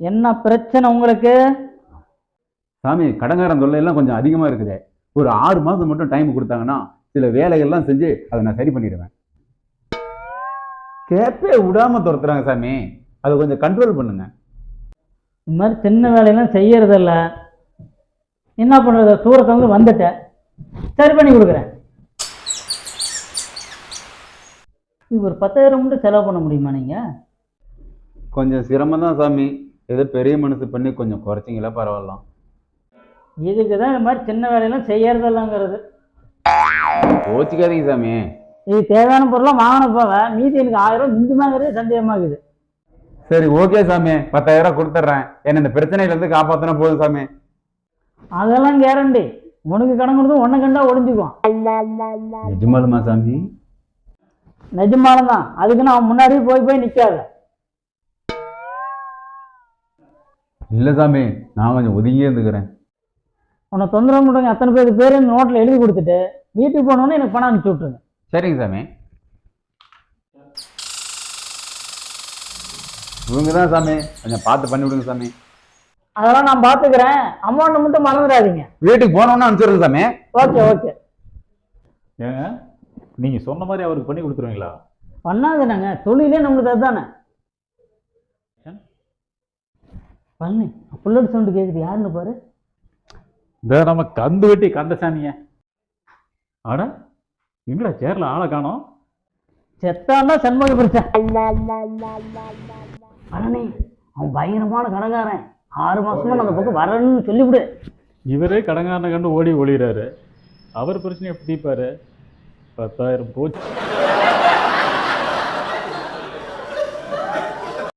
என்ன பிரச்சனை உங்களுக்கு? சாமி, கடங்காரன் தொல்லையெல்லாம் கொஞ்சம் அதிகமாக இருக்குது. ஒரு 6 மாதம் மட்டும் டைம் கொடுத்தாங்கன்னா சில வேலைகள்லாம் செஞ்சு அதை நான் சரி பண்ணிடுவேன். கேப்பே விடாம துரத்துறாங்க சாமி, அதை கொஞ்சம் கண்ட்ரோல் பண்ணுங்க. இந்த மாதிரி சின்ன வேலையெல்லாம் செய்யறதில்ல. என்ன பண்ணுறது? தூரத்தை வந்து வந்துட்டேன், சரி பண்ணி கொடுக்குறேன். இது ஒரு 10,000 மட்டும் செலவு பண்ண முடியுமா நீங்கள்? கொஞ்சம் சிரமம் தான் சாமி, ஏதோ பெரிய மனசு பண்ணி கொஞ்சம் குறைச்சிங்களா பரவாயில்ல. இதுக்கு தான் இந்த மாதிரி சின்ன வேலையெல்லாம் செய்யறதில்லங்கிறது. கோச்சிக்காதீங்க சாமி. இது தேவையான பொருளாக வாங்கின போக மீதி எனக்கு 1000 மிஞ்சுமாங்கிறது சந்தேகமாகுது. சரி ஓகே சாமி, 10,000 கொடுத்துட்றேன். என்ன இந்த பிரச்சனையிலேருந்து காப்பாற்றினா போதும் சாமி. அதெல்லாம் கேரண்டி. உனக்கு கடன் கொடுத்து ஒன்றை கண்டா ஒடிஞ்சுக்குவோம். நிஜமாலுமா சாமி? நிஜமாலும் தான். அதுக்கு நான் முன்னாடியே போய் நிற்காத. இல்லை சாமி, நான் கொஞ்சம் ஒதுங்கியே இருந்துக்கிறேன். உன்னை தொந்தரவு பண்ணுறவங்க அத்தனை பேர் நோட்டில் எழுதி கொடுத்துட்டு வீட்டுக்கு போனோன்னே எனக்கு பணம் அனுப்பிச்சி விட்ருங்க. சரிங்க சாமி. இவங்க தான் சாமி, கொஞ்சம் பார்த்து பண்ணி விடுங்க சாமி. அதெல்லாம் நான் பார்த்துக்கிறேன். அமௌண்ட்டை மட்டும் மறந்துடாதீங்க. வீட்டுக்கு போனோன்னு அனுப்பிச்சிடுங்க சாமி. Okay okay. ஏங்க, நீங்கள் சொன்ன மாதிரி அவருக்கு பண்ணி கொடுத்துருவீங்களா? பண்ணாதுனாங்க, தொழிலே நம்மளுக்கு அதுதானே. பண்ணு. புல்லட் சவுண்டு கேட்குது, யாருன்னு பாரு. இந்த நம்ம கந்து வெட்டி கந்தசாமிங்க. ஆட எங்கடா சேர்ல ஆளை காணோம்? செத்தாண்டா சண்முக பிரச்சனை. பழனி, அவன் பயங்கரமான கடங்காரன். 6 மாசமா நம்ம பக்கம் வரணும்னு சொல்லிவிடு. இவரே கடங்காரனை கண்டு ஓடி ஒளிகிறாரு. அவர் பிரச்சனையை எப்படி தீர்ப்பாரு? 10,000 போச்சு.